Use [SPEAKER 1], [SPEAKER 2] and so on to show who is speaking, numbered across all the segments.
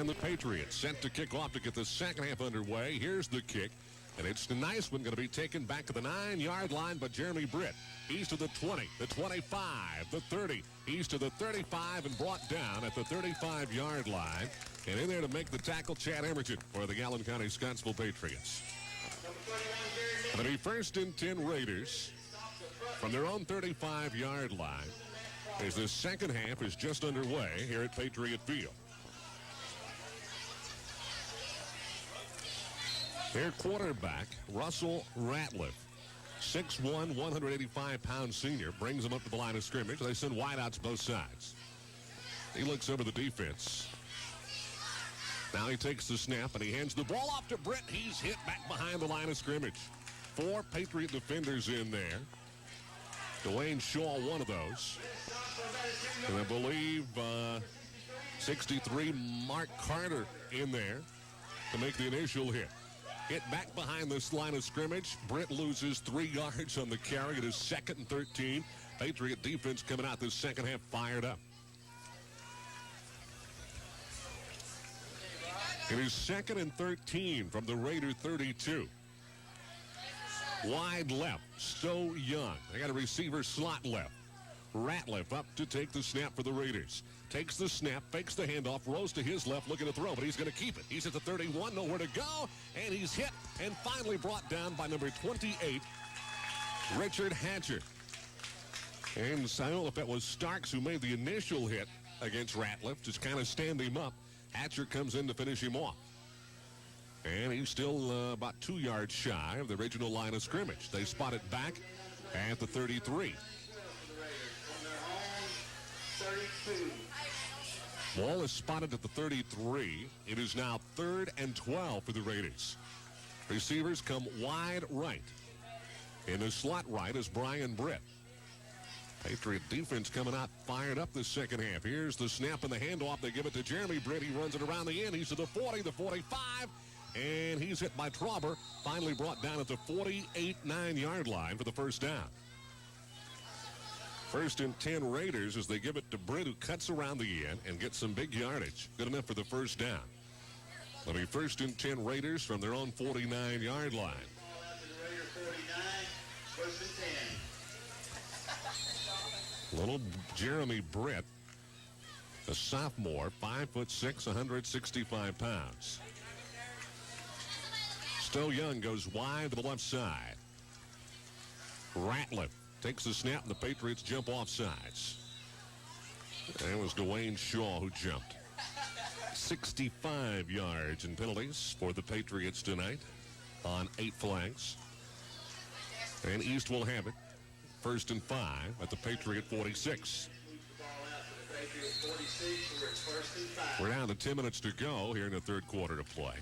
[SPEAKER 1] And the Patriots set to kick off to get the second half underway. Here's the kick. And it's a nice one, going to be taken back to the 9-yard line by Jeremy Britt. He's to the 20, the 25, the 30. He's to the 35 and brought down at the 35-yard line. And in there to make the tackle, Chad Emerson for the Allen County Scottsville Patriots. It'll be 1st and 10 Raiders from their own 35-yard line as the second half is just underway here at Patriot Field. Their quarterback, Russell Ratliff, 6'1", 185-pound senior, brings them up to the line of scrimmage. They send wideouts both sides. He looks over the defense. Now he takes the snap, and he hands the ball off to Britt. He's hit back behind the line of scrimmage. 4 Patriot defenders in there. Dwayne Shaw, one of those. And I believe 63, Mark Carter in there to make the initial hit. Hit back behind this line of scrimmage. Britt loses 3 yards on the carry. It is 2nd and 13. Patriot defense coming out this second half fired up. It is 2nd and 13 from the Raider 32. Wide left, Stowe Young. They got a receiver slot left. Ratliff up to take the snap for the Raiders. Takes the snap, fakes the handoff, rolls to his left, looking to throw, but he's going to keep it. He's at the 31, nowhere to go, and he's hit and finally brought down by number 28, Richard Hatcher. And I don't know if that was Starks who made the initial hit against Ratliff, just kind of stand him up. Hatcher comes in to finish him off. And he's still about 2 yards shy of the original line of scrimmage. They spot it back at the 33. Ball is spotted at the 33. It is now 3rd and 12 for the Raiders. Receivers come wide right. In the slot right is Brian Britt. Patriot defense coming out fired up this second half. Here's the snap and the handoff. They give it to Jeremy Britt. He runs it around the end. He's to the 40, the 45, and he's hit by Trauber. Finally brought down at the 48, 9-yard line for the first down. 1st and 10 Raiders as they give it to Britt, who cuts around the end and gets some big yardage. Good enough for the first down. It'll be 1st and 10 Raiders from their own 49-yard line. Little Jeremy Britt, a sophomore, 5'6", 165 pounds. Stowe Young goes wide to the left side. Ratliff takes the snap, and the Patriots jump off sides. That was Dwayne Shaw who jumped. 65 yards in penalties for the Patriots tonight on 8 flags. And East will have it. 1st and 5 at the Patriot 46. We're down to 10 minutes to go here in the third quarter to play.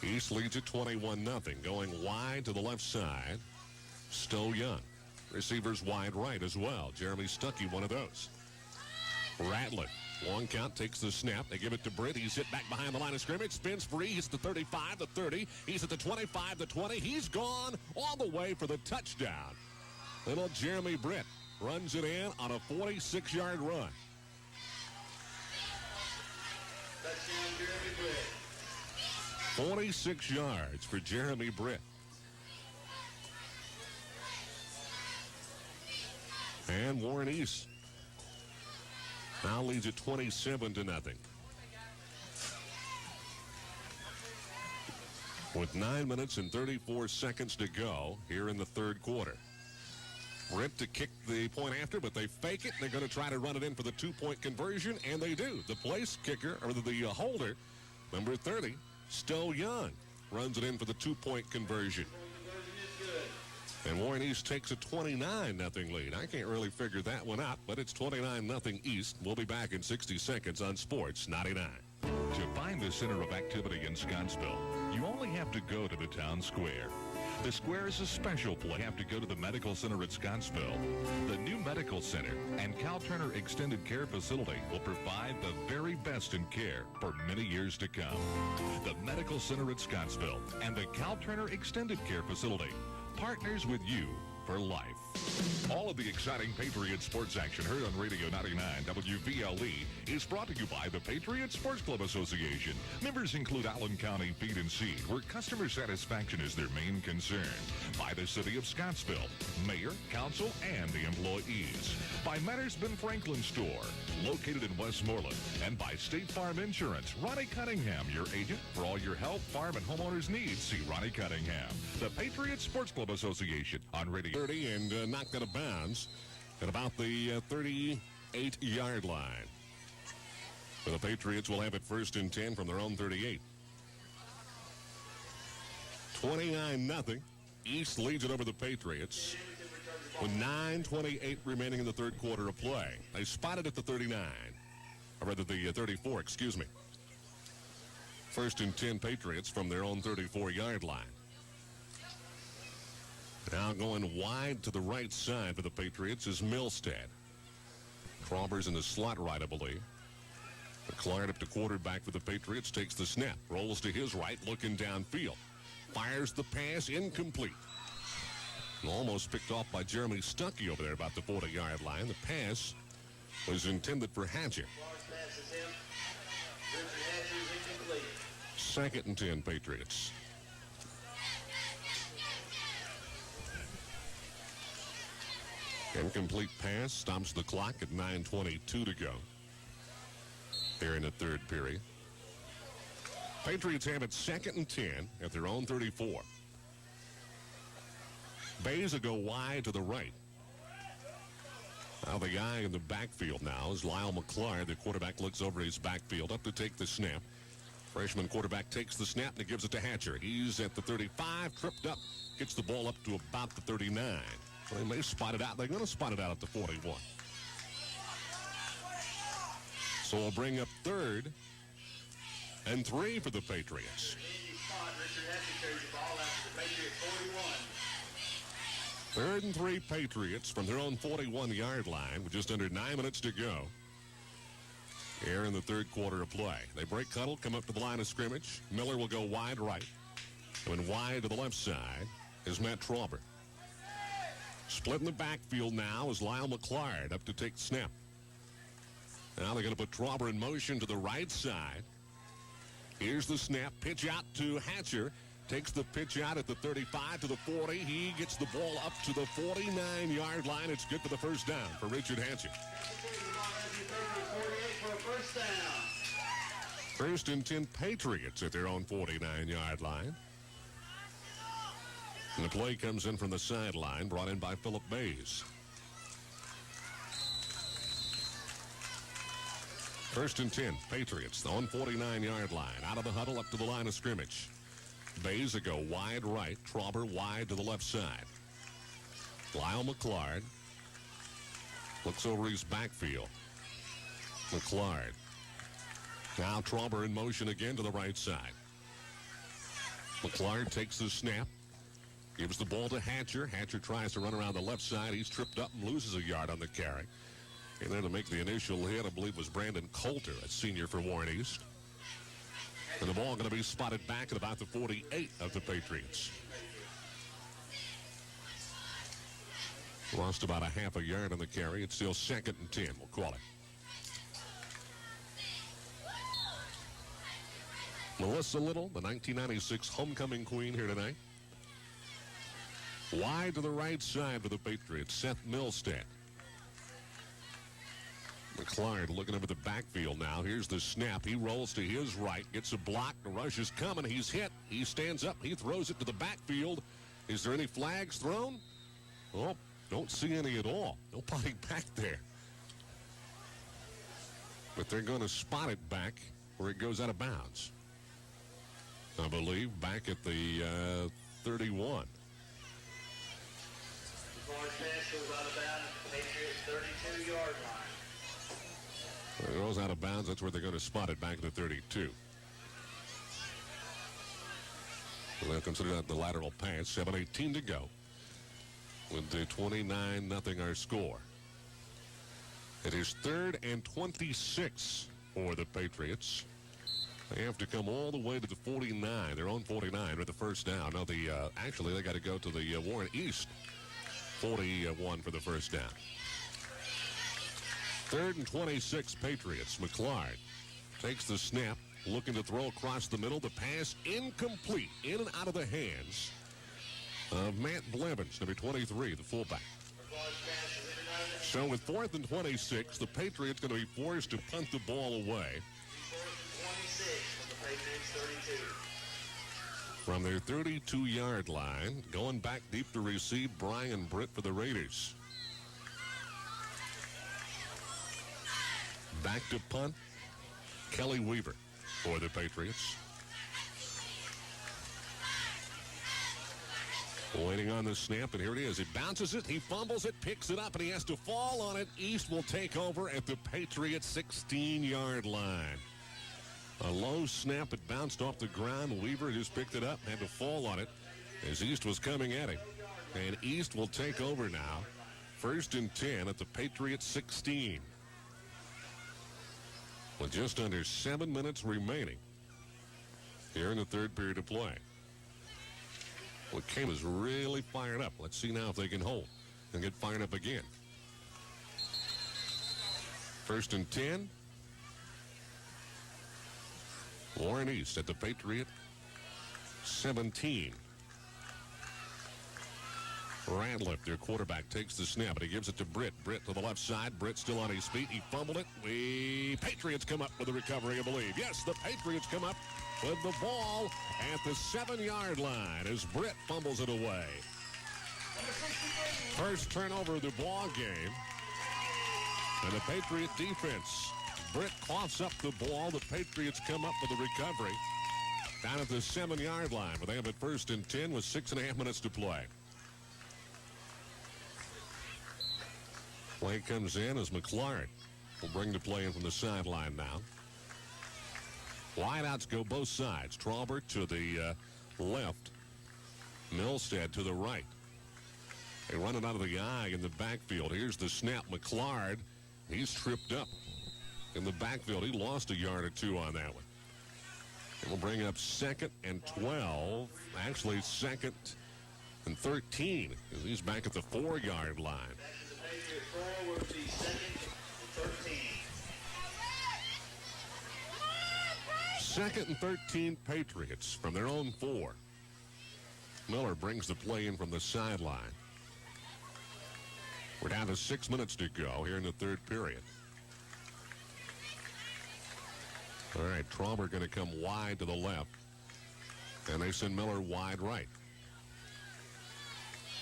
[SPEAKER 1] East leads at 21-0. Going wide to the left side. Stowe Young. Receivers wide right as well. Jeremy Stuckey, one of those. Ratliff. Long count, takes the snap. They give it to Britt. He's hit back behind the line of scrimmage. Spins free. He's at the 35, the 30. He's at the 25, the 20. He's gone all the way for the touchdown. Little Jeremy Britt runs it in on a 46-yard run.
[SPEAKER 2] Touchdown, Jeremy Britt.
[SPEAKER 1] 46 yards for Jeremy Britt. And Warren East now leads at 27-0. With 9 minutes and 34 seconds to go here in the third quarter. Britt to kick the point after, but they fake it. They're going to try to run it in for the 2-point conversion, and they do. The place kicker, or the holder, number 30, Stowe Young, runs it in for the 2-point conversion. And Warren East takes a 29-0 lead. I can't really figure that one out, but it's 29-0 East. We'll be back in 60 seconds on Sports 99.
[SPEAKER 3] To find the center of activity in Scottsville, you only have to go to the town square. The square is a special place. You have to go to the Medical Center at Scottsville. The new Medical Center and Cal Turner Extended Care Facility will provide the very best in care for many years to come. The Medical Center at Scottsville and the Cal Turner Extended Care Facility partners with you for life. All of the exciting Patriot sports action heard on Radio 99 WVLE is brought to you by the Patriot Sports Club Association. Members include Allen County Feed and Seed, where customer satisfaction is their main concern. By the City of Scottsville, Mayor, Council, and the employees. By Mattersman Franklin Store, located in Westmoreland. And by State Farm Insurance. Ronnie Cunningham, your agent for all your health, farm, and homeowners needs. See Ronnie Cunningham. The Patriot Sports Club Association on Radio
[SPEAKER 1] 30 and knocked out of bounds at about the 38-yard line. So the Patriots will have it 1st and 10 from their own 38. 29-0. East leads it over the Patriots with 9:28 remaining in the third quarter of play. They spotted at the 39, or rather the 34, excuse me. 1st and 10 Patriots from their own 34-yard line. Now going wide to the right side for the Patriots is Milstead. Crawber's in the slot right, I believe. McClard up to quarterback for the Patriots, takes the snap, rolls to his right, looking downfield. Fires the pass, incomplete. Almost picked off by Jeremy Stuckey over there about the 40-yard line. The pass was intended for Hatcher. 2nd and 10 Patriots. Incomplete pass stops the clock at 9:22 to go here in the third period. Patriots have it 2nd and 10 at their own 34. Bays will go wide to the right. Now the guy in the backfield now is Lyle McClard. The quarterback looks over his backfield up to take the snap. Freshman quarterback takes the snap and gives it to Hatcher. He's at the 35, tripped up, gets the ball up to about the 39. So they may spot it out. They're going to spot it out at the 41. So we'll bring up 3rd and 3 for the Patriots. 3rd and 3 Patriots from their own 41-yard line with just under 9 minutes to go here in the third quarter of play. They break huddle, come up to the line of scrimmage. Miller will go wide right. And wide to the left side is Matt Trauber. Split in the backfield now is Lyle McClard up to take the snap. Now they're going to put Trauber in motion to the right side. Here's the snap. Pitch out to Hatcher. Takes the pitch out at the 35 to the 40. He gets the ball up to the 49-yard line. It's good for the first down for Richard Hatcher. 1st and 10 Patriots at their own 49-yard line. And the play comes in from the sideline, brought in by Philip Bays. 1st and 10, Patriots on 49-yard line. Out of the huddle, up to the line of scrimmage. Bays will go wide right, Trauber wide to the left side. Lyle McClard looks over his backfield. McClard. Now Trauber in motion again to the right side. McClard takes the snap. Gives the ball to Hatcher. Hatcher tries to run around the left side. He's tripped up and loses a yard on the carry. And there to make the initial hit, I believe, was Brandon Coulter, a senior for Warren East. And the ball going to be spotted back at about the 48 of the Patriots. Lost about a half a yard on the carry. It's still 2nd and 10, we'll call it. Melissa Little, the 1996 homecoming queen here tonight. Wide to the right side for the Patriots, Seth Milstead. McClard looking over the backfield now. Here's the snap. He rolls to his right, gets a block. The rush is coming. He's hit. He stands up. He throws it to the backfield. Is there any flags thrown? Oh, don't see any at all. Nobody back there. But they're going to spot it back where it goes out of bounds. I believe back at the 31.
[SPEAKER 2] Large pass goes out of bounds at the Patriots' 32-yard line.
[SPEAKER 1] It goes out of bounds. That's where they're going to spot it back at the 32. So they'll consider that the lateral pass. 7:18 to go. With the 29-0 our score. It is 3rd and 26 for the Patriots. They have to come all the way to the 49. Their own 49 with the first down. Now, actually, they got to go to the Warren East 41 for the first down. 3rd and 26, Patriots. McClard takes the snap, looking to throw across the middle. The pass incomplete, in and out of the hands of Matt Blevins, number 23, the fullback. So with 4th and 26, the Patriots going to be forced to punt the ball away.
[SPEAKER 2] 26 from the Patriots 32.
[SPEAKER 1] From their 32-yard line, going back deep to receive, Brian Britt for the Raiders. Back to punt, Kelly Weaver for the Patriots. Waiting on the snap, and here it is. He bounces it, he fumbles it, picks it up, and he has to fall on it. East will take over at the Patriots' 16-yard line. A low snap, it bounced off the ground. Weaver just picked it up, had to fall on it as East was coming at him. And East will take over now. 1st and 10 at the Patriots' 16. With just under 7 minutes remaining here in the 3rd period of play. Well, Cam is really fired up. Let's see now if they can hold and get fired up again. 1st and 10. Warren East at the Patriot 17. Ratliff, their quarterback, takes the snap, and he gives it to Britt. Britt to the left side. Britt still on his feet. He fumbled it. The Patriots come up with a recovery, I believe. Yes, the Patriots come up with the ball at the 7-yard line as Britt fumbles it away. First turnover of the ball game. And the Patriot defense. Britt coughs up the ball. The Patriots come up with a recovery down at the 7-yard line, where they have it 1st and 10 with 6.5 minutes to play. Play comes in as McClard will bring the play in from the sideline now. Wideouts go both sides. Traubert to the left. Milstead to the right. They run it out of the eye in the backfield. Here's the snap. McClard, he's tripped up in the backfield. He lost a yard or two on that one. And we'll bring up 2nd and 12. Actually, 2nd and 13. Because he's back at the 4-yard line. 2nd and 13 Patriots from their own 4. Miller brings the play in from the sideline. We're down to 6 minutes to go here in the 3rd period. All right, Traubert going to come wide to the left. And they send Miller wide right.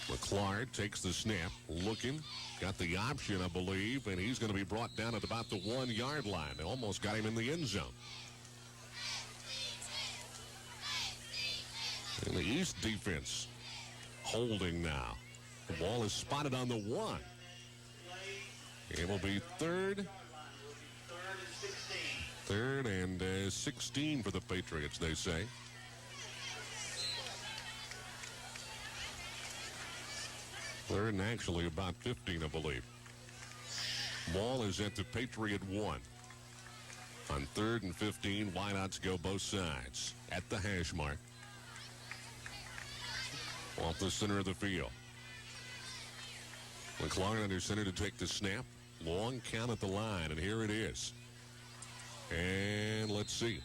[SPEAKER 1] McClard takes the snap, looking, got the option, I believe, and he's going to be brought down at about the 1-yard line. They almost got him in the end zone. And the East defense holding now. The ball is spotted on the 1. It will be 3rd and 16 for the Patriots, they say. Third and actually about 15, I believe. Ball is at the Patriot 1. On 3rd and 15, wideouts go both sides at the hash mark. Off the center of the field. McClard under center to take the snap. Long count at the line, and here it is. And let's see.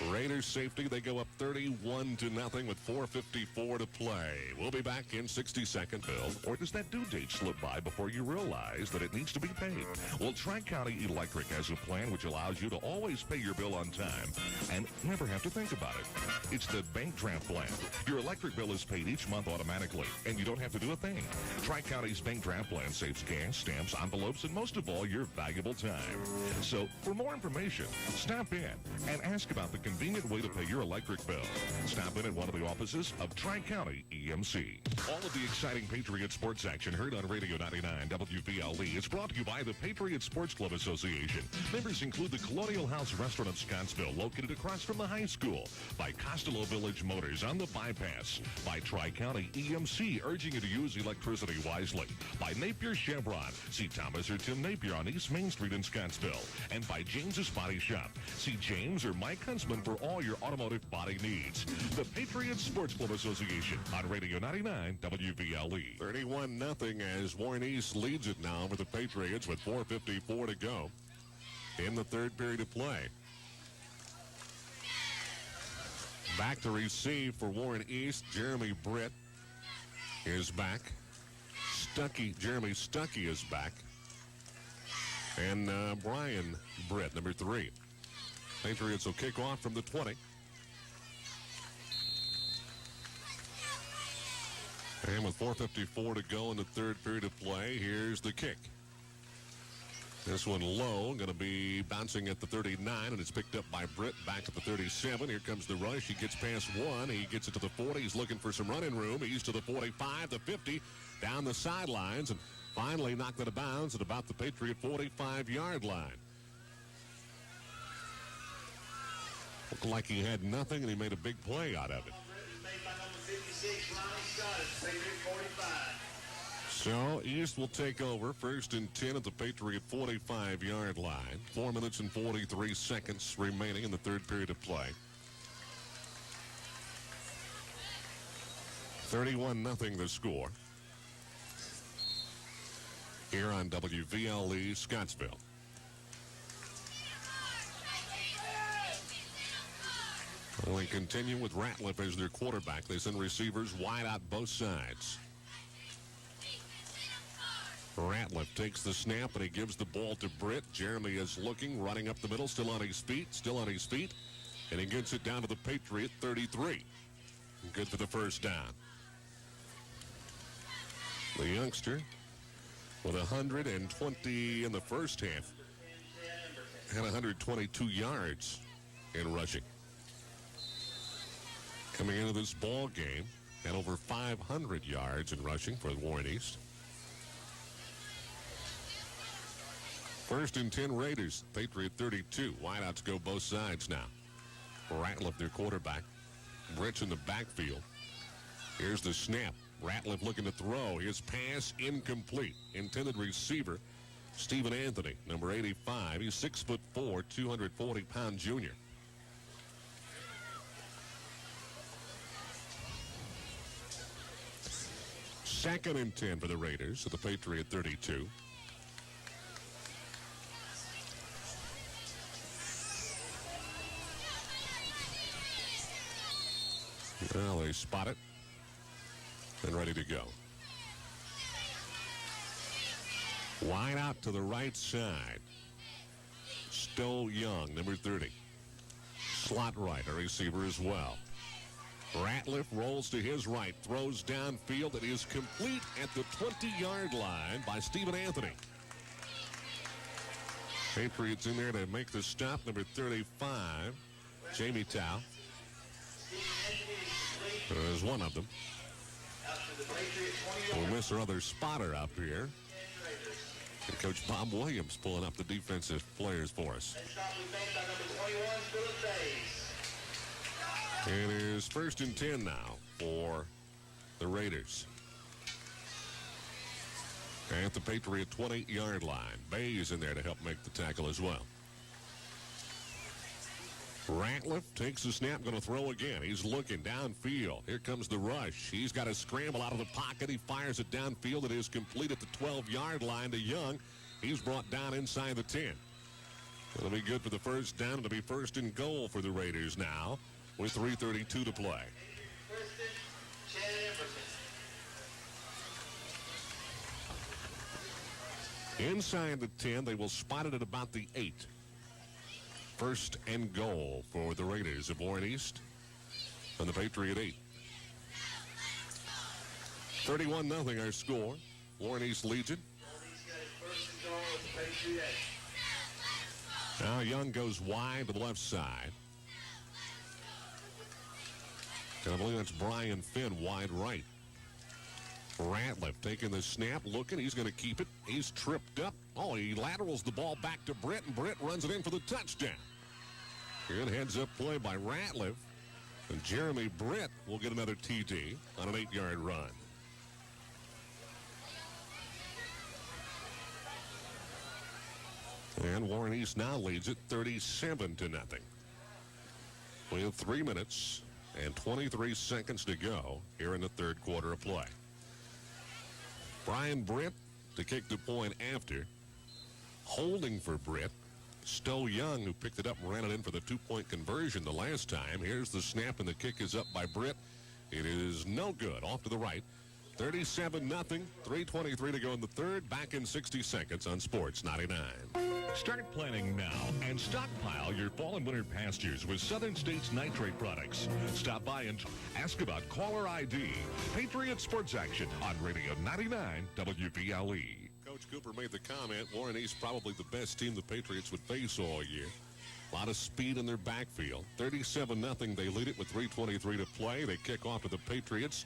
[SPEAKER 1] Raiders safety. They go up 31-0 with 4:54 to play. We'll be back in 60 seconds.
[SPEAKER 3] Bill, or does that due date slip by before you realize that it needs to be paid? Well, Tri-County Electric has a plan which allows you to always pay your bill on time and never have to think about it. It's the bank draft plan. Your electric bill is paid each month automatically, and you don't have to do a thing. Tri-County's bank draft plan saves gas, stamps, envelopes, and most of all, your valuable time. So, for more information, stop in and ask about the convenient way to pay your electric bill. Stop in at one of the offices of Tri-County EMC. All of the exciting Patriot sports action heard on Radio 99 WVLE is brought to you by the Patriot Sports Club Association. Members include the Colonial House Restaurant of Scottsville, located across from the high school, by Costello Village Motors on the bypass, by Tri-County EMC, urging you to use electricity wisely, by Napier Chevron, see Thomas or Tim Napier on East Main Street in Scottsville, and by James's Body Shop. See James or Mike Huntsman salesman for all your automotive body needs. The Patriot Sports Club Association on Radio 99 WVLE.
[SPEAKER 1] 31-0 as Warren East leads it now over the Patriots with 4:54 to go in the third period of play. Back to receive for Warren East. Jeremy Britt is back. Jeremy Stuckey is back. And Brian Britt, number 3. Patriots will kick off from the 20. And with 4:54 to go in the third period of play, here's the kick. This one low, going to be bouncing at the 39, and it's picked up by Britt back at the 37. Here comes the rush. He gets past one. He gets it to the 40. He's looking for some running room. He's to the 45, the 50, down the sidelines, and finally knocked it out of bounds at about the Patriot 45-yard line. Looked like he had nothing, and he made a big play out of it. So East will take over. 1st and 10 at the Patriot 45-yard line. 4 minutes and 43 seconds remaining in the third period of play. 31-0 the score. Here on WVLE Scottsville. Well, they continue with Ratliff as their quarterback. They send receivers wide out both sides. Ratliff takes the snap, and he gives the ball to Britt. Jeremy is looking, running up the middle, still on his feet, and he gets it down to the Patriot 33. Good for the first down. The youngster with 120 in the first half. Had 122 yards in rushing. Coming into this ball game, had over 500 yards in rushing for Warren East. 1st and 10 Raiders. Patriot 32. Wideouts go both sides now. Ratliff, their quarterback. Britt's in the backfield. Here's the snap. Ratliff looking to throw. His pass incomplete. Intended receiver, Stephen Anthony, number 85. He's 6'4", 240-pound junior. Second and 10 for the Raiders at the Patriot 32. Well, they spot it and ready to go. Wide out to the right side. Stowe Young, number 30. Slot right, a receiver as well. Ratliff rolls to his right, throws downfield. It is complete at the 20-yard line by Stephen Anthony. Patriots in there to make the stop, number 35, Jamie Tao. There's one of them. We'll miss our other spotter up here. And Coach Bob Williams pulling up the defensive players for us. It is 1st and 10 now for the Raiders. At the Patriot 20-yard line. Bay is in there to help make the tackle as well. Ratliff takes the snap, going to throw again. He's looking downfield. Here comes the rush. He's got to scramble out of the pocket. He fires it downfield. It is complete at the 12-yard line to Young. He's brought down inside the 10. It'll be good for the first down. It'll be 1st and goal for the Raiders now with 3:32 to play. Inside the 10, they will spot it at about the 8. 1st and goal for the Raiders of Warren East on the Patriot 8. 31-0 our score. Warren East leads it. Now Young goes wide to the left side. And I believe that's Brian Finn wide right. Ratliff taking the snap, looking. He's going to keep it. He's tripped up. Oh, he laterals the ball back to Britt, and Britt runs it in for the touchdown. Good heads-up play by Ratliff. And Jeremy Britt will get another TD on an 8-yard run. And Warren East now leads it 37-0. We have 3 minutes and 23 seconds to go here in the third quarter of play. Brian Britt to kick the point after. Holding for Britt. Stowe Young, who picked it up and ran it in for the two-point conversion the last time. Here's the snap, and the kick is up by Britt. It is no good. Off to the right. 37-0. 3:23 to go in the third. Back in 60 seconds on Sports 99.
[SPEAKER 3] Start planning now and stockpile your fall and winter pastures with Southern States nitrate products. Stop by and ask about caller ID. Patriot Sports Action on Radio 99 WPLE.
[SPEAKER 1] Coach Cooper made the comment, Warren East probably the best team the Patriots would face all year. A lot of speed in their backfield. 37-0. They lead it with 3:23 to play. They kick off to the Patriots.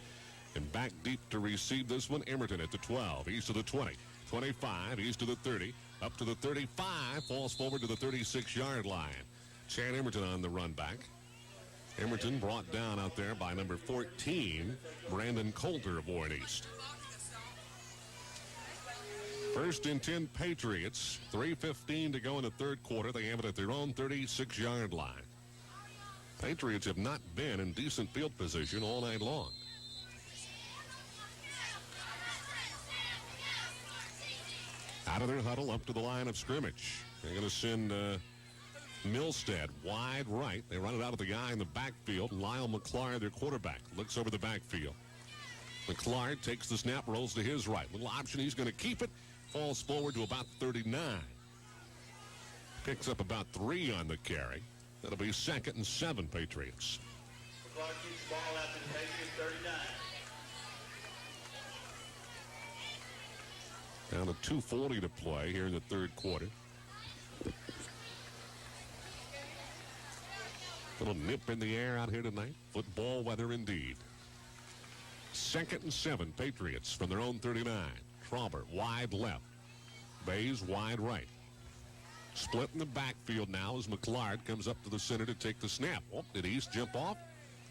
[SPEAKER 1] And back deep to receive this one, Emerton at the 12, east of the 20. 25, east of the 30, up to the 35, falls forward to the 36-yard line. Chad Emerton on the run back. Emerton brought down out there by number 14, Brandon Coulter of Warren East. First and 10 Patriots, 3:15 to go in the third quarter. They have it at their own 36-yard line. Patriots have not been in decent field position all night long. Out of their huddle, up to the line of scrimmage. They're going to send Milstead wide right. They run it out of the guy in the backfield. Lyle McClard, their quarterback, looks over the backfield. McClard takes the snap, rolls to his right. Little option, he's going to keep it. Falls forward to about 39. Picks up about 3 on the carry. That'll be 2nd and 7 Patriots.
[SPEAKER 2] McClard keeps the ball out to the Patriots 39.
[SPEAKER 1] Down to 2:40 to play here in the third quarter. Little nip in the air out here tonight. Football weather indeed. 2nd and 7 Patriots from their own 39. Trauber wide left. Bays wide right. Split in the backfield now as McClard comes up to the center to take the snap. Oh, did East jump off?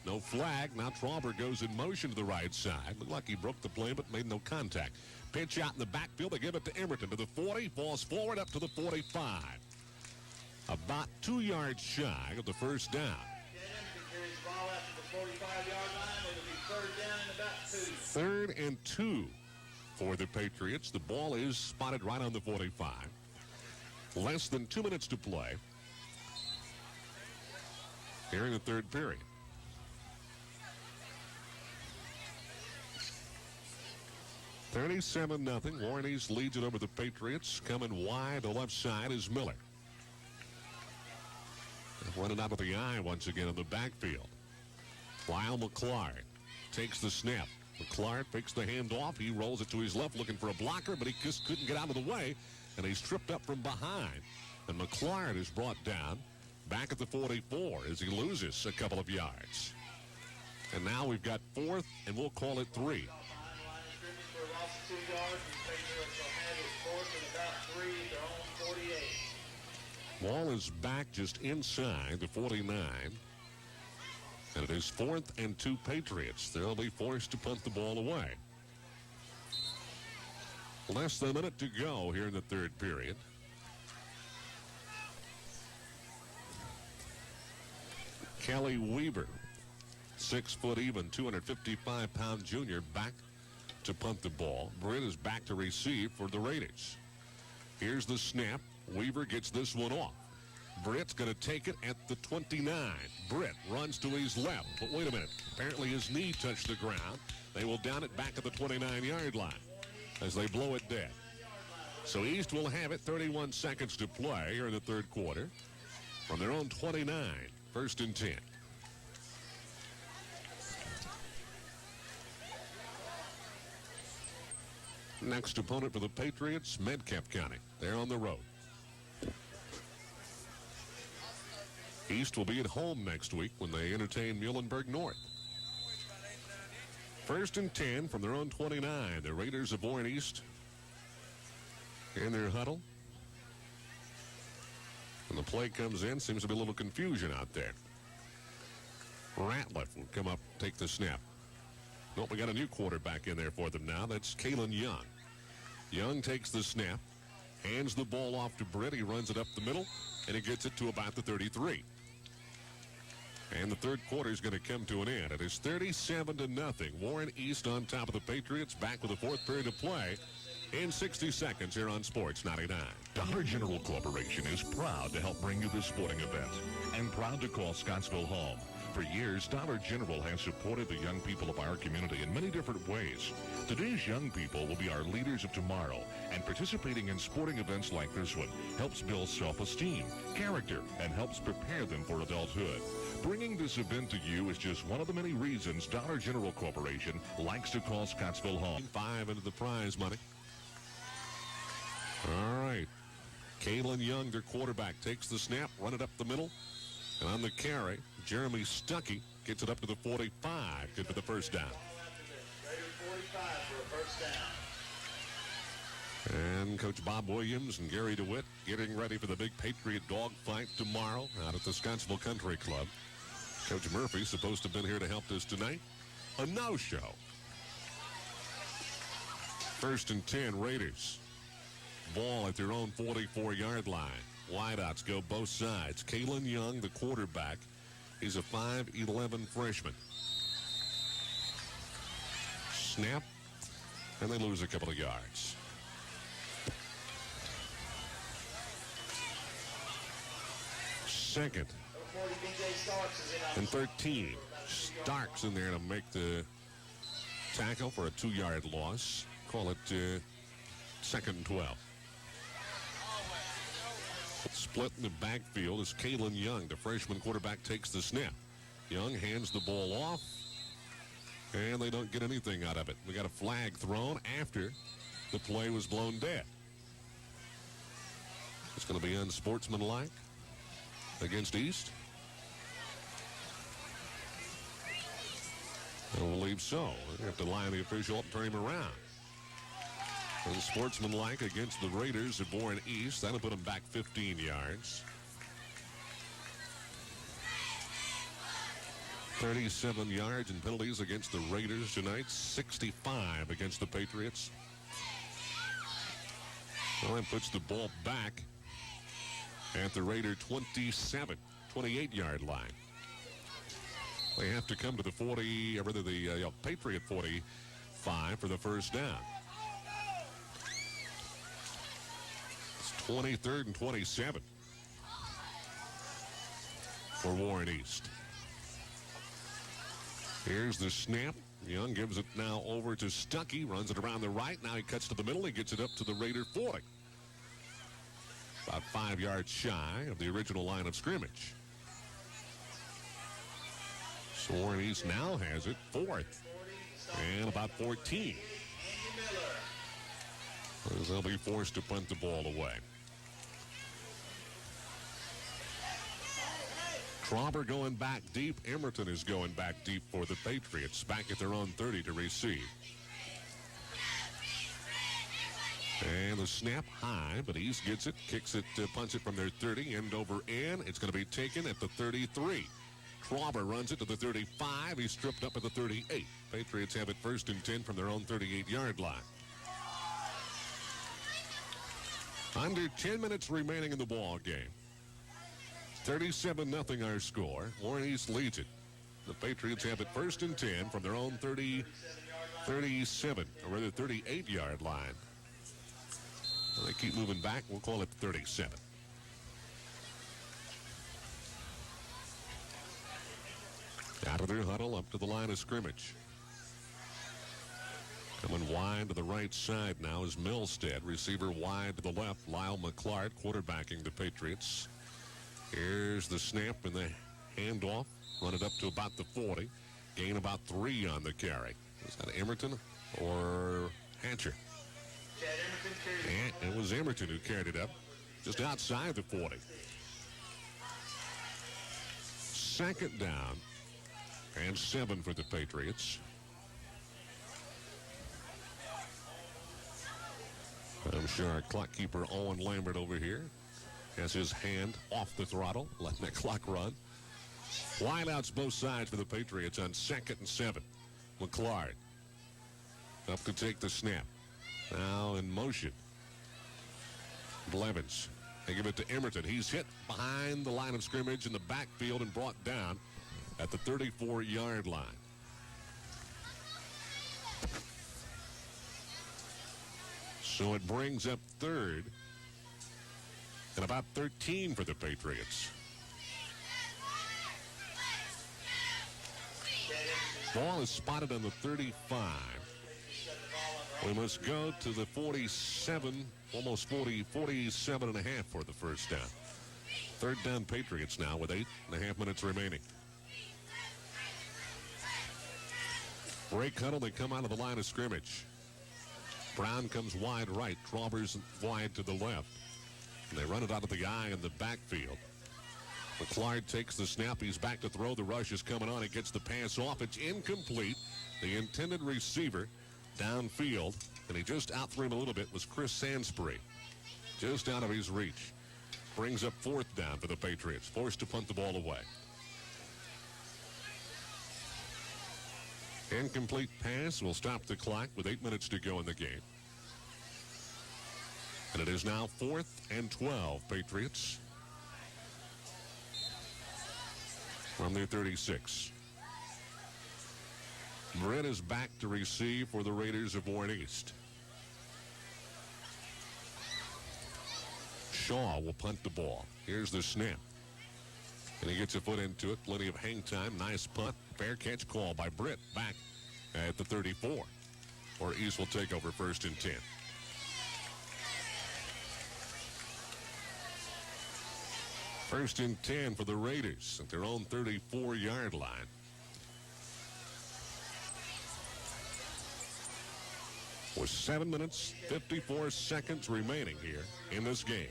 [SPEAKER 1] No flag. Now Trauber goes in motion to the right side. Looked like he broke the play but made no contact. Pitch out in the backfield. They give it to Emerton to the 40. Falls forward up to the 45. About 2 yards shy of the first down.
[SPEAKER 2] Emerton carries the ball out to the 45-yard line. It'll be third down and about 2.
[SPEAKER 1] 3rd and 2 for the Patriots. The ball is spotted right on the 45. Less than 2 minutes to play here in the third period. $37-0. Warren East leads it over the Patriots. Coming wide to left side is Miller. Running out of the eye once again in the backfield. Lyle McClard takes the snap. McClard picks the hand off. He rolls it to his left looking for a blocker, but he just couldn't get out of the way, and he's tripped up from behind. And McClard is brought down back at the 44 as he loses a couple of yards. And now we've got 4th, and we'll call it 3. Ball is back just inside the 49. And it is 4th and 2 Patriots. They'll be forced to punt the ball away. Less than a minute to go here in the third period. Kelly Weaver, 6 foot even, 255-pound junior, back to punt the ball. Britt is back to receive for the Raiders. Here's the snap. Weaver gets this one off. Britt's going to take it at the 29. Britt runs to his left. But wait a minute. Apparently his knee touched the ground. They will down it back at the 29-yard line as they blow it dead. So East will have it. 31 seconds to play here in the third quarter. From their own 29. 1st and 10. Next opponent for the Patriots, Metcalf County. They're on the road. East will be at home next week when they entertain Muhlenberg North. 1st and 10 from their own 29. The Raiders of Warren East in their huddle. And the play comes in. Seems to be a little confusion out there. Ratliff will come up, take the snap. Nope, we got a new quarterback in there for them now. That's Kalen Young. Young takes the snap, hands the ball off to Britt. He runs it up the middle, and he gets it to about the 33. And the third quarter is going to come to an end. It is 37-0. Warren East on top of the Patriots. Back with the fourth period of play in 60 seconds here on Sports 99.
[SPEAKER 3] Dollar General Corporation is proud to help bring you this sporting event and proud to call Scottsville home. For years, Dollar General has supported the young people of our community in many different ways. Today's young people will be our leaders of tomorrow, and participating in sporting events like this one helps build self-esteem, character, and helps prepare them for adulthood. Bringing this event to you is just one of the many reasons Dollar General Corporation likes to call Scottsville home.
[SPEAKER 1] 5 into the prize money. All right. Kalen Young, their quarterback, takes the snap, run it up the middle. And on the carry, Jeremy Stuckey gets it up to the 45. Good for the first down.
[SPEAKER 2] Raider 45 for a first down.
[SPEAKER 1] And Coach Bob Williams and Gary DeWitt getting ready for the big Patriot dogfight tomorrow out at the Scottsville Country Club. Coach Murphy's supposed to have been here to help us tonight. A no-show. 1st and 10, Raiders. Ball at their own 44-yard line. Wideouts go both sides. Kalen Young, the quarterback, is a 5'11 freshman. Snap, and they lose a couple of yards. Second and 13. Starks in there to make the tackle for a 2-yard loss. Call it 2nd and 12. Split in the backfield as Kalen Young, the freshman quarterback, takes the snap. Young hands the ball off, and they don't get anything out of it. We got a flag thrown after the play was blown dead. It's going to be unsportsmanlike against East. I believe so. They have to line the official up and turn him around. Unsportsmanlike against the Raiders at Warren East. That'll put them back 15 yards. 37 yards and penalties against the Raiders tonight. 65 against the Patriots. Well, that puts the ball back at the Raider 28-yard line. They have to come to the 40, or rather the Patriot 45 for the first down. 23rd and 27 for Warren East. Here's the snap. Young gives it now over to Stuckey. Runs it around the right. Now he cuts to the middle. He gets it up to the Raider 40. About 5 yards shy of the original line of scrimmage. So Warren East now has it 4th and about 14. As they'll be forced to punt the ball away. Trauber going back deep. Emerton is going back deep for the Patriots. Back at their own 30 to receive. And the snap high, but East gets it, kicks it, punts it from their 30, end over end. It's going to be taken at the 33. Trauber runs it to the 35. He's stripped up at the 38. Patriots have it 1st and 10 from their own 38-yard line. Under 10 minutes remaining in the ball game. 37-0 our score. Warren East leads it. The Patriots have it 1st and 10 from their own 37, or rather 38-yard line. Well, they keep moving back. We'll call it 37. Out of their huddle, up to the line of scrimmage. Coming wide to the right side now is Milstead. Receiver wide to the left. Lyle McClart quarterbacking the Patriots. Here's the snap and the handoff. Run it up to about the 40. Gain about 3 on the carry. Was that Emerton or Hatcher? And it was Emerton who carried it up just outside the 40. 2nd down and 7 for the Patriots. I'm sure our clock keeper Owen Lambert over here has his hand off the throttle, letting that clock run. Wideouts both sides for the Patriots on 2nd and 7. McClard up to take the snap. Now in motion. Blevins. They give it to Emerton. He's hit behind the line of scrimmage in the backfield and brought down at the 34-yard line. So it brings up third and about 13 for the Patriots. Ball is spotted on the 35. We must go to the 47, almost 47 and a half for the first down. Third down Patriots now with 8.5 minutes remaining. Break huddle, they come out of the line of scrimmage. Brown comes wide right, Travers wide to the left. And they run it out of the eye in the backfield. McClard takes the snap. He's back to throw. The rush is coming on. He gets the pass off. It's incomplete. The intended receiver downfield, and he just outthrew him a little bit, was Chris Sansbury. Just out of his reach. Brings up fourth down for the Patriots. Forced to punt the ball away. Incomplete pass will stop the clock with 8 minutes to go in the game. And it is now 4th and 12, Patriots. From their 36. Britt is back to receive for the Raiders of Warren East. Shaw will punt the ball. Here's the snap. And he gets a foot into it. Plenty of hang time. Nice punt. Fair catch call by Britt. Back at the 34. Or East will take over 1st and 10. First and 10 for the Raiders at their own 34-yard line. With 7 minutes, 54 seconds remaining here in this game.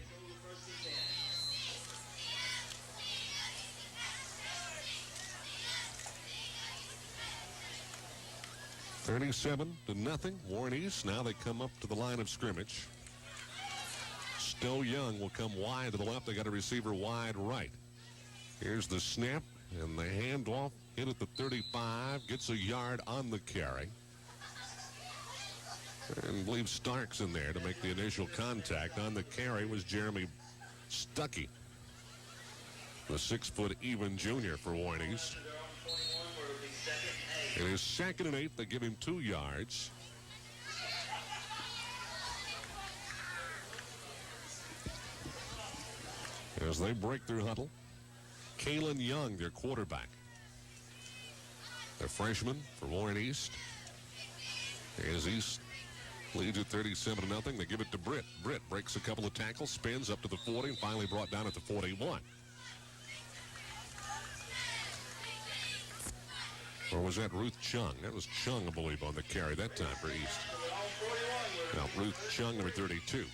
[SPEAKER 1] $37-0. Warren East. Now they come up to the line of scrimmage. Stowe Young will come wide to the left. They got a receiver wide right. Here's the snap and the handoff. Hit at the 35. Gets a yard on the carry. And leaves Starks in there to make the initial contact. On the carry was Jeremy Stuckey, the 6-foot even junior for Warren East. It is 2nd and 8. They give him 2 yards. As they break through huddle, Kalen Young, their quarterback. A freshman for Warren East. As East leads at 37-0. They give it to Britt. Britt breaks a couple of tackles, spins up to the 40, and finally brought down at the 41. Or was that Ruth Chung? That was Chung, I believe, on the carry that time for East. Now, Ruth Chung, number 32.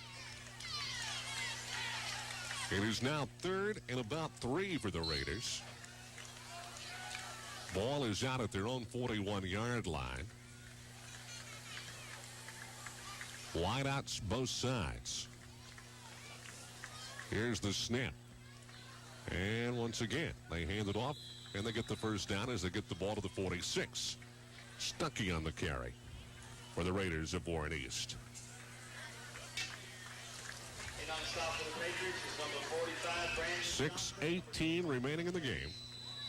[SPEAKER 1] It is now 3rd and about 3 for the Raiders. Ball is out at their own 41-yard line. Wideouts both sides. Here's the snap. And once again, they hand it off, and they get the first down as they get the ball to the 46. Stuckey on the carry for the Raiders of Warren East. 6:18 remaining in the game.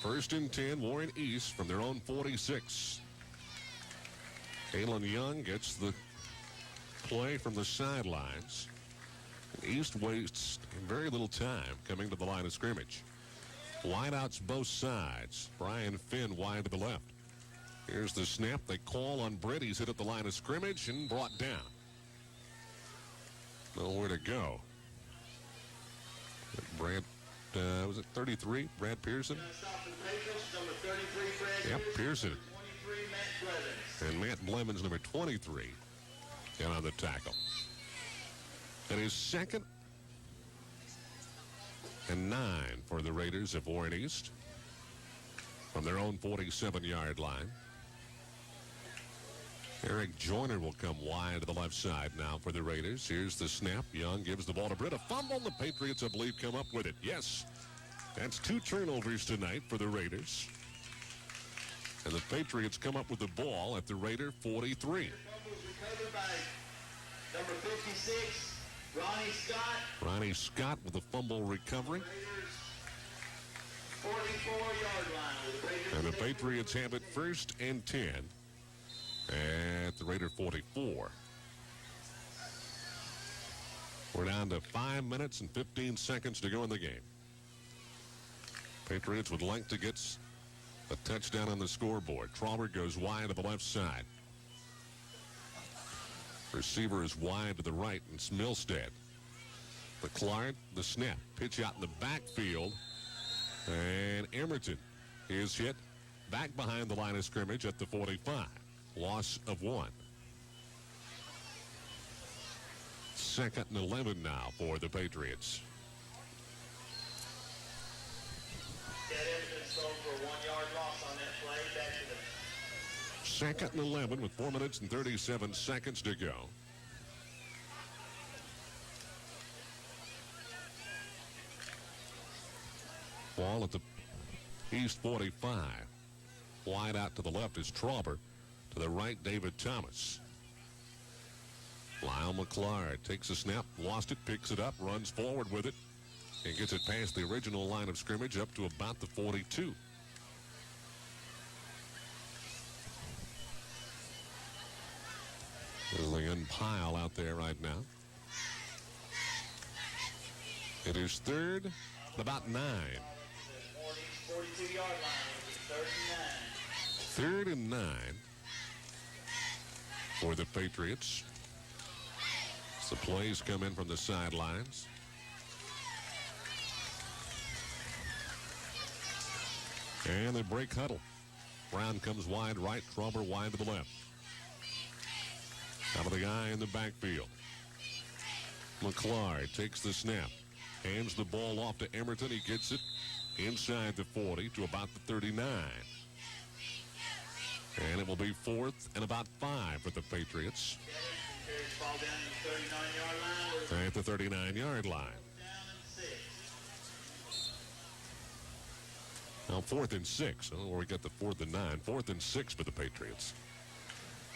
[SPEAKER 1] 1st and 10, Warren East from their own 46. Kalen Young gets the play from the sidelines. East wastes very little time coming to the line of scrimmage. Wideouts both sides. Brian Finn wide to the left. Here's the snap. They call on Britt. He's hit at the line of scrimmage and brought down. Nowhere to go. Brad, was it 33? Brad Pearson? Yep, Pearson. And Matt Blevins, number 23, got on the tackle. It is 2nd and 9 for the Raiders of Warren East from their own 47-yard line. Eric Joyner will come wide to the left side now for the Raiders. Here's the snap. Young gives the ball to Britt. A fumble. The Patriots, I believe, come up with it. Yes, that's 2 turnovers tonight for the Raiders. And the Patriots come up with the ball at the Raider 43.
[SPEAKER 2] Recovered by number 56, Ronnie Scott.
[SPEAKER 1] Ronnie Scott with the fumble recovery.
[SPEAKER 2] 44-yard line with the Patriots.
[SPEAKER 1] And the Patriots have it 1st and 10 at the Raider 44. We're down to 5 minutes and 15 seconds to go in the game. Patriots would like to get a touchdown on the scoreboard. Trauber goes wide to the left side. Receiver is wide to the right, and it's Milstead. McClard, the snap. Pitch out in the backfield. And Emerton is hit back behind the line of scrimmage at the 45. Loss of 1. 2nd and 11 now for the Patriots.
[SPEAKER 2] Emerton thrown for a 1-yard loss on that play. Back to the
[SPEAKER 1] 2nd and 11 with 4 minutes and 37 seconds to go. Ball at the East 45. Wide out to the left is Trauber. To the right, David Thomas. Lyle McClard takes a snap, lost it, picks it up, runs forward with it, and gets it past the original line of scrimmage up to about the 42. There's the young pile out there right now. It is 3rd and about 9.
[SPEAKER 2] 42-yard line.
[SPEAKER 1] 3rd and 9 for the Patriots. As the plays come in from the sidelines. And they break huddle. Brown comes wide right, Trauber wide to the left. Out of the guy in the backfield. McClard takes the snap. Hands the ball off to Emerton. He gets it inside the 40 to about the 39. And it will be 4th and about 5 for the Patriots.
[SPEAKER 2] Ball down
[SPEAKER 1] At the 39-yard line. Now 4th and 6. Oh, where we got the 4th and 9. 4th and 6 for the Patriots.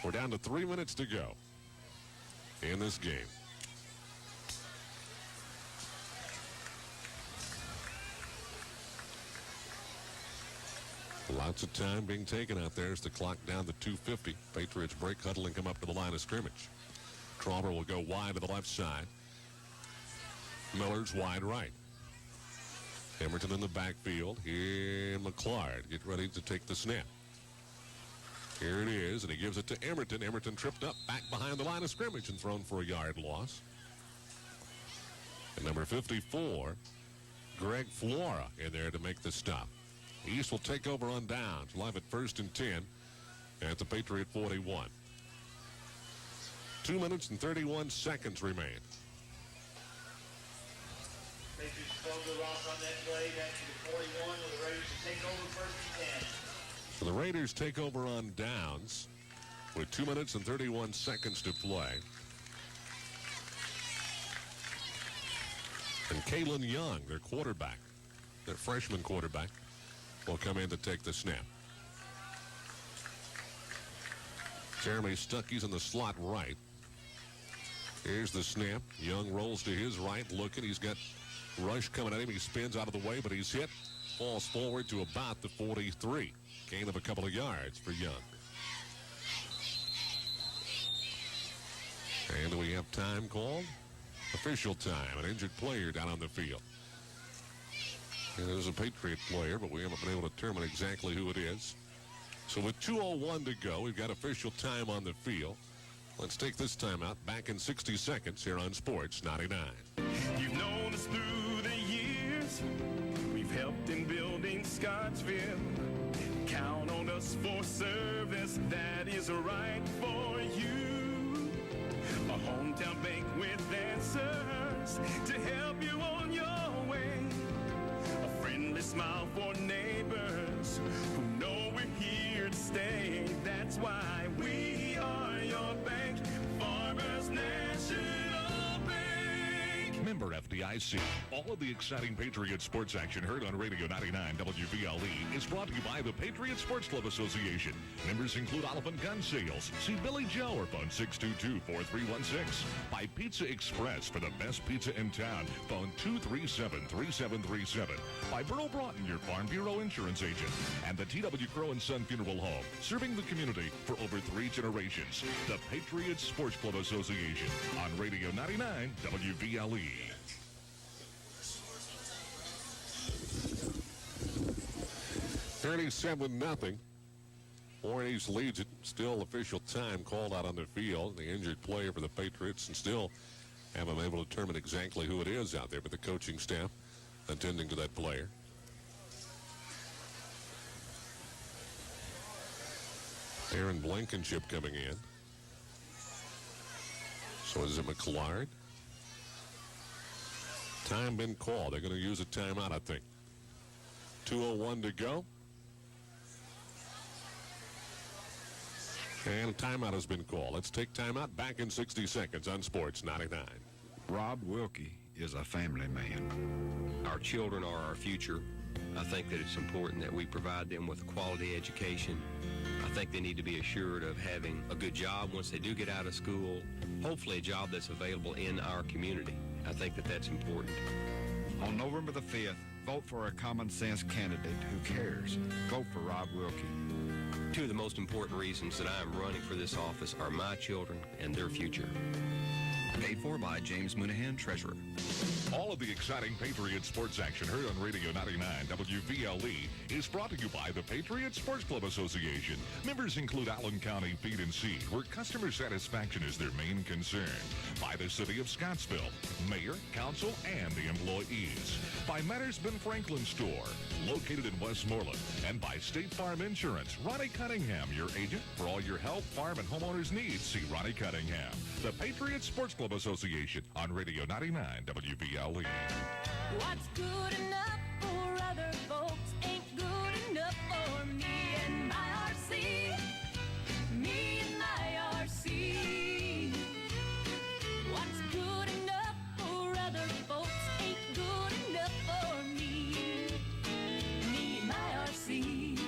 [SPEAKER 1] We're down to 3 minutes to go in this game. Lots of time being taken out there as the clock down to 2:50. Patriots break huddle and come up to the line of scrimmage. Trauber will go wide to the left side. Miller's wide right. Emerton in the backfield. Here, McClard get ready to take the snap. Here it is, and he gives it to Emerton. Emerton tripped up back behind the line of scrimmage and thrown for a yard loss. And number 54, Greg Flora in there to make the stop. East will take over on downs. Live at 1st and 10 at the Patriot 41. 2 minutes and 31 seconds remain.
[SPEAKER 2] Patriots close the loss on that play. Back to the 41 with the Raiders to take over 1st and 10.
[SPEAKER 1] So the Raiders take over on downs with 2 minutes and 31 seconds to play. And Kalen Young, their quarterback, their freshman quarterback, will come in to take the snap. Jeremy Stuckey's in the slot right. Here's the snap. Young rolls to his right, looking. He's got Rush coming at him. He spins out of the way, but he's hit. Falls forward to about the 43. Gain of a couple of yards for Young. And do we have time called? Official time. An injured player down on the field. And there's a Patriot player, but we haven't been able to determine exactly who it is. So with 2:01 to go, we've got official time on the field. Let's take this time out. Back in 60 seconds here on Sports 99.
[SPEAKER 4] You've known us through the years. We've helped in building Scottsville. Count on us for service that is right for you. A hometown bank with answers to help you on your way. A friendly smile for neighbors who know we're here to stay. That's why we are your bank, Farmers National Bank.
[SPEAKER 3] Member FDIC. FDIC. All of the exciting Patriot sports action heard on Radio 99 WVLE is brought to you by the Patriot Sports Club Association. Members include Olive and Gun Sales. See Billy Joe or phone 622-4316. By Pizza Express for the best pizza in town. Phone 237-3737. By Burl Broughton, your Farm Bureau insurance agent. And the T.W. Crow and Son Funeral Home, serving the community for over 3 generations. The Patriot Sports Club Association on Radio 99 WVLE.
[SPEAKER 1] $37-0. Warren East leads it. Still official time called out on the field. The injured player for the Patriots, and still haven't been able to determine exactly who it is out there, but the coaching staff attending to that player. Aaron Blankenship coming in. So is it McClard? Time been called. They're going to use a timeout, I think. 2:01 to go. And a timeout has been called. Let's take timeout. Back in 60 seconds on Sports 99.
[SPEAKER 5] Rob Wilkie is a family man.
[SPEAKER 6] Our children are our future. I think that it's important that we provide them with a quality education. I think they need to be assured of having a good job once they do get out of school, hopefully a job that's available in our community. I think that that's important.
[SPEAKER 5] On November the 5th, vote for a common sense candidate who cares. Vote for Rob Wilkie.
[SPEAKER 6] Two of the most important reasons that I am running for this office are my children and their future.
[SPEAKER 7] Paid for by James Moonahan, Treasurer.
[SPEAKER 3] All of the exciting Patriot sports action heard on Radio 99 WVLE is brought to you by the Patriot Sports Club Association. Members include Allen County Feed and Seed, where customer satisfaction is their main concern. By the City of Scottsville, Mayor, Council, and the employees. By Mattersman Franklin Store, located in Westmoreland. And by State Farm Insurance. Ronnie Cunningham, your agent for all your health, farm, and homeowners needs. See Ronnie Cunningham. The Patriot Sports Club Association on Radio 99 WVLE.
[SPEAKER 8] What's good enough for other folks ain't good enough for me and my RC. Me and my RC. What's good enough for other folks ain't good enough for me. Me and my RC.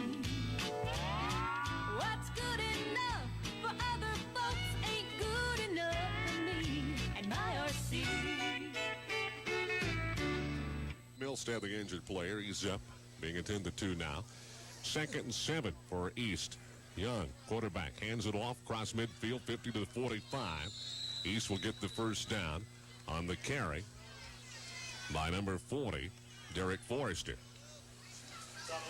[SPEAKER 8] What's good enough for other folks ain't good enough for me and my RC.
[SPEAKER 1] Milstead, the injured player, he's up, being attended to now. 2nd and 7 for East. Young, quarterback, hands it off, cross midfield, 50 to the 45. East will get the first down on the carry by number 40, Derek Forrester.
[SPEAKER 2] Number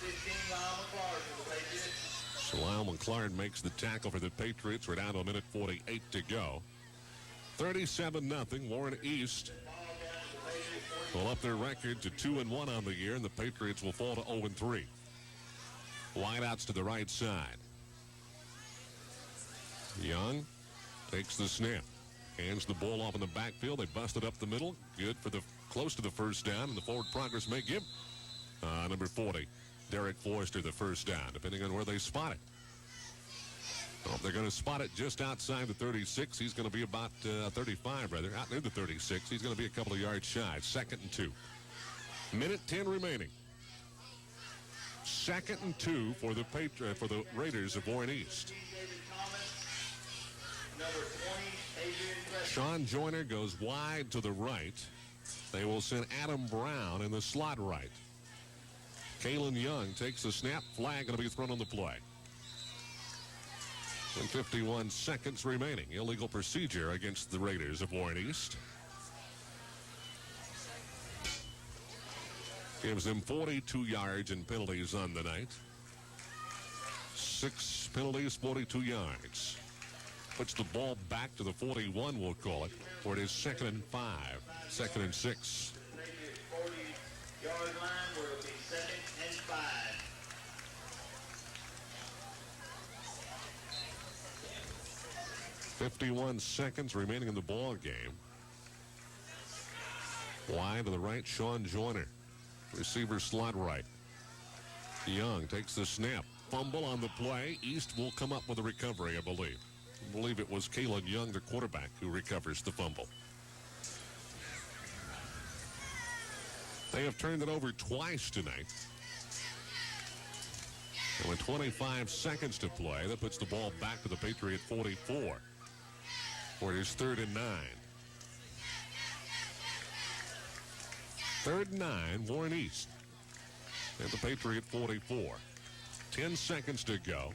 [SPEAKER 2] 15, Lyle McClard for the Patriots.
[SPEAKER 1] So Lyle McClard makes the tackle for the Patriots. We're down to 1:48 to go. 37-0. Warren East will up their record to 2-1 on the year, and the Patriots will fall to 0-3. Wideouts to the right side. Young takes the snap. Hands the ball off in the backfield. They busted up the middle. Good for the close to the first down, and the forward progress may give number 40, Derek Forrester, the first down, depending on where they spot it. Well, if they're going to spot it just outside the 36, he's going to be about 35, rather, out near the 36. He's going to be a couple of yards shy. 2nd and 2. Minute 10 remaining. 2nd and 2 for the Raiders of Warren East. Sean Joyner goes wide to the right. They will send Adam Brown in the slot right. Kalen Young takes the snap. Flag going to be thrown on the play. And 51 seconds remaining. Illegal procedure against the Raiders of Warren East. Gives them 42 yards in penalties on the night. 6 penalties, 42 yards. Puts the ball back to the 41, we'll call it, for it is 2nd and 5. 2nd and 6.
[SPEAKER 2] 40-yard line where it'll be 2nd and 5.
[SPEAKER 1] .51 seconds remaining in the ball game. Wide to the right, Sean Joyner. Receiver slot right. Young takes the snap. Fumble on the play. East will come up with a recovery, I believe. I believe it was Kalen Young, the quarterback, who recovers the fumble. They have turned it over twice tonight. And with 25 seconds to play, that puts the ball back to the Patriot 44. For it is 3rd and 9. 3rd and 9, Warren East. At the Patriot 44. 10 seconds to go.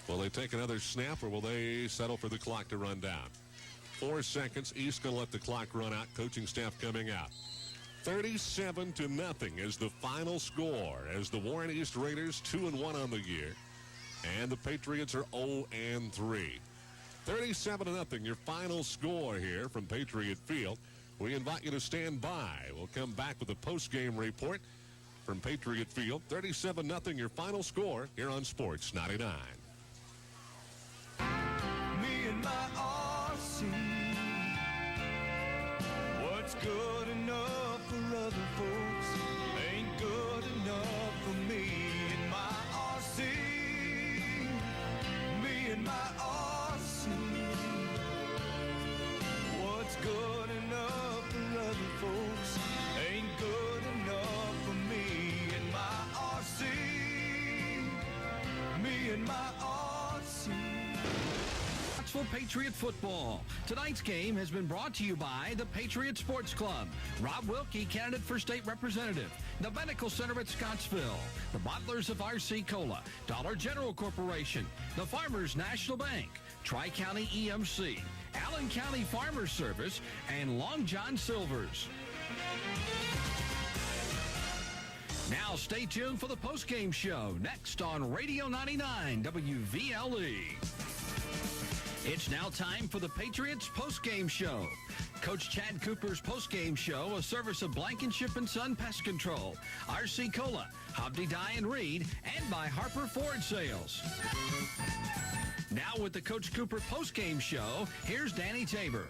[SPEAKER 1] Will they take another snap or will they settle for the clock to run down? 4 seconds. East going to let the clock run out. Coaching staff coming out. 37-0 is the final score as the Warren East Raiders 2-1 on the year. And the Patriots are 0-3. 37-0, your final score here from Patriot Field. We invite you to stand by. We'll come back with a post-game report from Patriot Field. 37-0, your final score here on Sports 99.
[SPEAKER 4] Me and my RC. What's good enough for other folks ain't good enough for me and my RC. Me and my RC. What's good enough for other folks ain't good enough for me and my RC. Me and my RC.
[SPEAKER 9] Patriot football. Tonight's game has been brought to you by the Patriot Sports Club, Rob Wilkie, candidate for state representative, the Medical Center at Scottsville, the Bottlers of RC Cola, Dollar General Corporation, the Farmers National Bank, Tri-County EMC, Allen County Farmers Service, and Long John Silver's. Now stay tuned for the postgame show next on Radio 99 WVLE. It's now time for the Patriots postgame show. Coach Chad Cooper's postgame show, a service of Blankenship & Son Pest Control, RC Cola, Hobdy Dye & Reed, and by Harper Ford Sales. Now with the Coach Cooper postgame show, here's Danny Tabor.